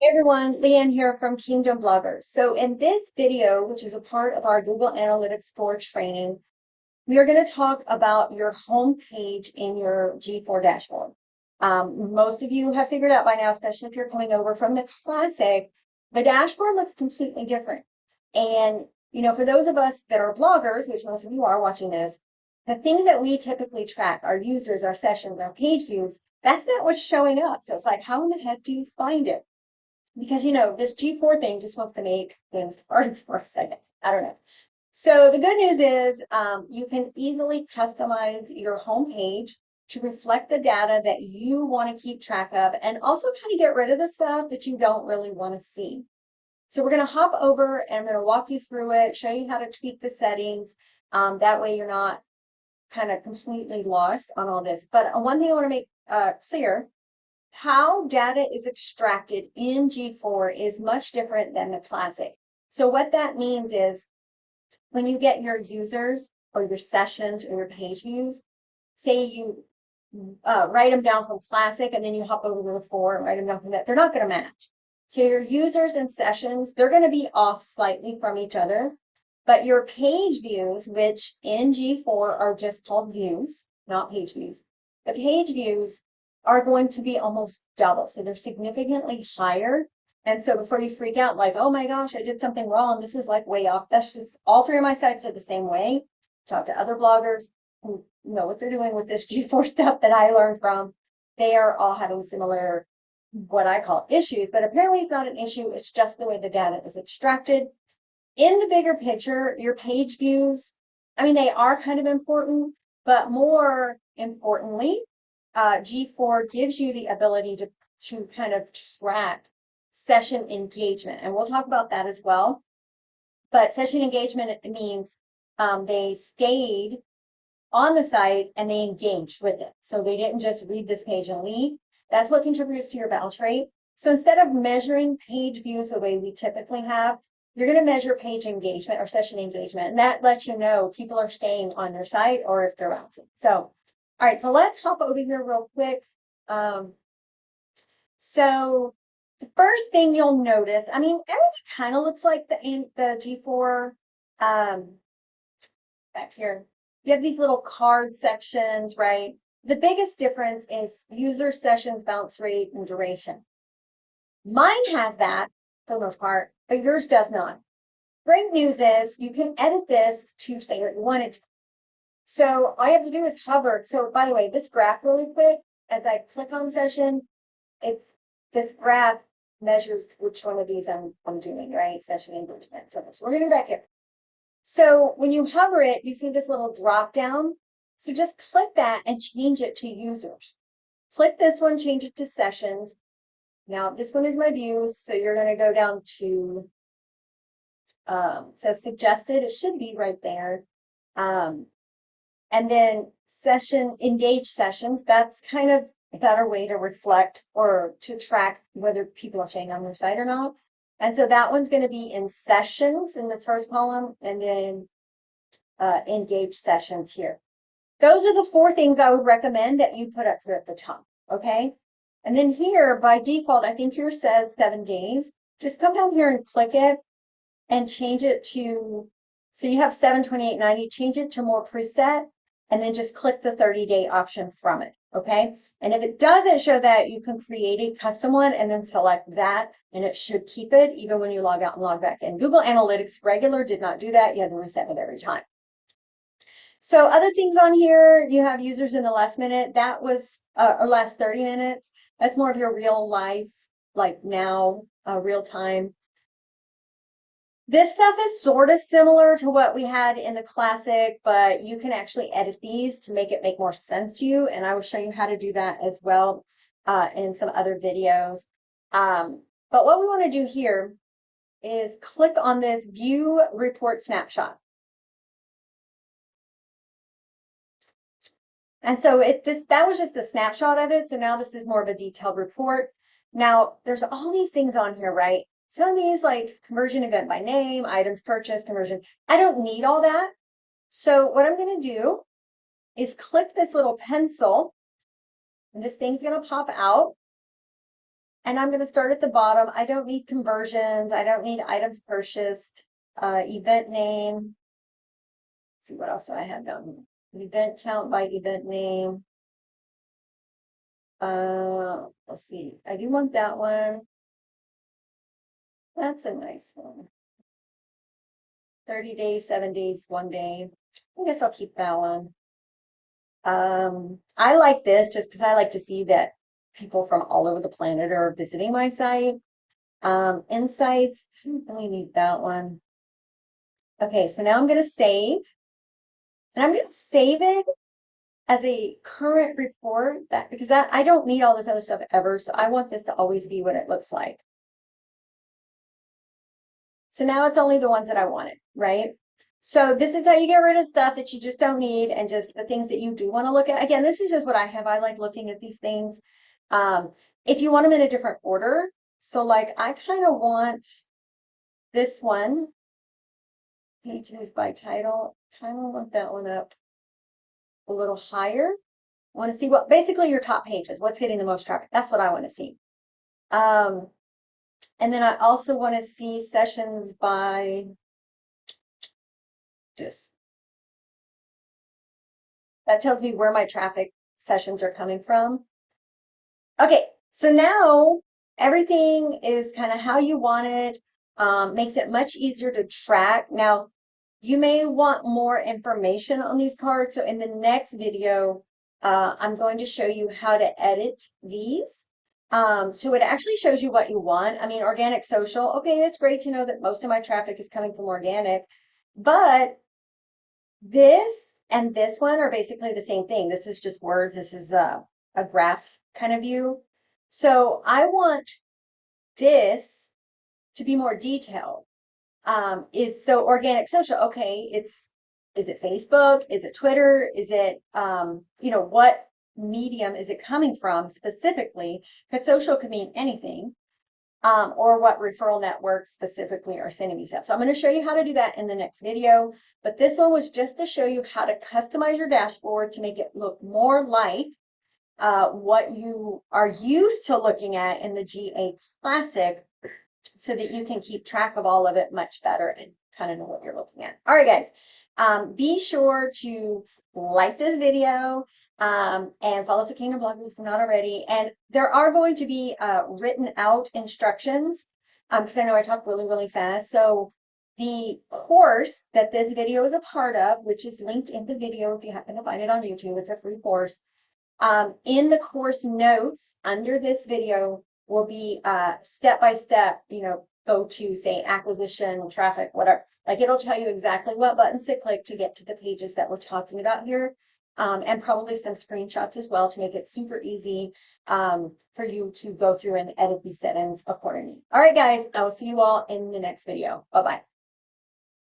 Hey everyone, Leanne here from Kingdom Bloggers. So in this video, which is a part of our Google Analytics 4 training, we are going to talk about your home page in your G4 dashboard. Most of you have figured out by now, especially if you're coming over from the Classic, the dashboard looks completely different. And, for those of us that are bloggers, which most of you are watching this, the things that we typically track, our users, our sessions, our page views, that's not what's showing up. So it's like, how in the heck do you find it? Because this G4 thing just wants to make things harder for us, I guess. I don't know. So the good news is you can easily customize your home page to reflect the data that you want to keep track of, and also kind of get rid of the stuff that you don't really want to see. So we're going to hop over and I'm going to walk you through it, show you how to tweak the settings. That way you're not kind of completely lost on all this. But one thing I want to make clear, how data is extracted in G4 is much different than the Classic. So what that means is when you get your users or your sessions or your page views, say you write them down from Classic and then you hop over to the 4 and write them down from that, they're not going to match. So your users and sessions, they're going to be off slightly from each other, but your page views, which in G4 are just called views, not page views, the page views are going to be almost double. So they're significantly higher. And so before you freak out, like, oh my gosh, I did something wrong, this is like way off. That's just all three of my sites are the same way. Talk to other bloggers who know what they're doing with this G4 stuff that I learned from. They are all having similar, what I call issues, but apparently it's not an issue. It's just the way the data is extracted. In the bigger picture, your page views, I mean, they are kind of important, but more importantly, G4 gives you the ability to kind of track session engagement. And we'll talk about that as well. But session engagement, it means they stayed on the site and they engaged with it. So they didn't just read this page and leave. That's what contributes to your bounce rate. So instead of measuring page views the way we typically have, you're going to measure page engagement or session engagement. And that lets you know people are staying on your site or if they're bouncing. So, all right, so let's hop over here real quick. So the first thing you'll notice, I mean, everything kind of looks like the G4 back here. You have these little card sections, right? The biggest difference is user sessions, bounce rate, and duration. Mine has that for the most part, but yours does not. Great news is you can edit this to say what you want it to. So all you have to do is hover. So by the way, this graph really quick, as I click on session, this graph measures which one of these I'm doing, right? Session engagement. So we're going to go back here. So when you hover it, you see this little drop down. So just click that and change it to users. Click this one, change it to sessions. Now this one is my views. So you're going to go down to, says suggested. It should be right there. And then engage sessions. That's kind of a better way to reflect or to track whether people are staying on your site or not. And so that one's going to be in sessions in this first column, and then engage sessions here. Those are the 4 things I would recommend that you put up here at the top, okay? And then here, by default, I think yours says 7 days. Just come down here and click it and change it to, so you have 7/28/90, change it to more preset, and then just click the 30-day option from it, okay? And if it doesn't show that, you can create a custom one and then select that, and it should keep it even when you log out and log back in. Google Analytics regular did not do that. You had to reset it every time. So other things on here, you have users in the last minute. That was, or last 30 minutes. That's more of your real life, like now, real time. This stuff is sort of similar to what we had in the Classic, but you can actually edit these to make it make more sense to you. And I will show you how to do that as well in some other videos. But what we want to do here is click on this View Report Snapshot. And so that was just a snapshot of it. So now this is more of a detailed report. Now there's all these things on here, right? Some of these like conversion event by name, items purchased, conversion. I don't need all that. So what I'm going to do is click this little pencil and this thing's going to pop out. And I'm going to start at the bottom. I don't need conversions. I don't need items purchased, event name. Let's see what else do I have down here. Event count by event name. Let's see. I do want that one. That's a nice one. 30 days, 7 days, 1 day. I guess I'll keep that one. I like this just because I like to see that people from all over the planet are visiting my site. Insights, I don't really need that one. Okay, so now I'm going to save. And I'm going to save it as a current report because I don't need all this other stuff ever. So I want this to always be what it looks like. So now it's only the ones that I wanted, right? So this is how you get rid of stuff that you just don't need and just the things that you do want to look at. Again, this is just what I have. I like looking at these things. If you want them in a different order, so like I kind of want this one, page views by title, kind of want that one up a little higher. I want to see what basically your top pages, what's getting the most traffic. That's what I want to see. And then I also want to see sessions by this. That tells me where my traffic sessions are coming from. Okay, so now everything is kind of how you want it. Makes it much easier to track. Now, you may want more information on these cards. So in the next video, I'm going to show you how to edit these. So it actually shows you what you want. I mean, organic social. Okay, it's great to know that most of my traffic is coming from organic, but this and this one are basically the same thing. This is just words. This is a graph kind of view. So I want this to be more detailed. Is so organic social. Okay, is it Facebook? Is it Twitter? Is it, what medium is it coming from specifically? Because social could mean anything. Or what referral networks specifically are sending me stuff. So I'm going to show you how to do that in the next video. But this one was just to show you how to customize your dashboard to make it look more like what you are used to looking at in the GA Classic, so that you can keep track of all of it much better and kind of know what you're looking at. All right, guys, be sure to like this video and follow us at Kingdom Blog if you're not already. And there are going to be written out instructions because I know I talk really, really fast. So the course that this video is a part of, which is linked in the video if you happen to find it on YouTube, it's a free course. In the course notes under this video will be step by step, go to say acquisition, traffic, whatever. Like it'll tell you exactly what buttons to click to get to the pages that we're talking about here. And probably some screenshots as well to make it super easy for you to go through and edit these settings accordingly. All right, guys, I will see you all in the next video. Bye-bye.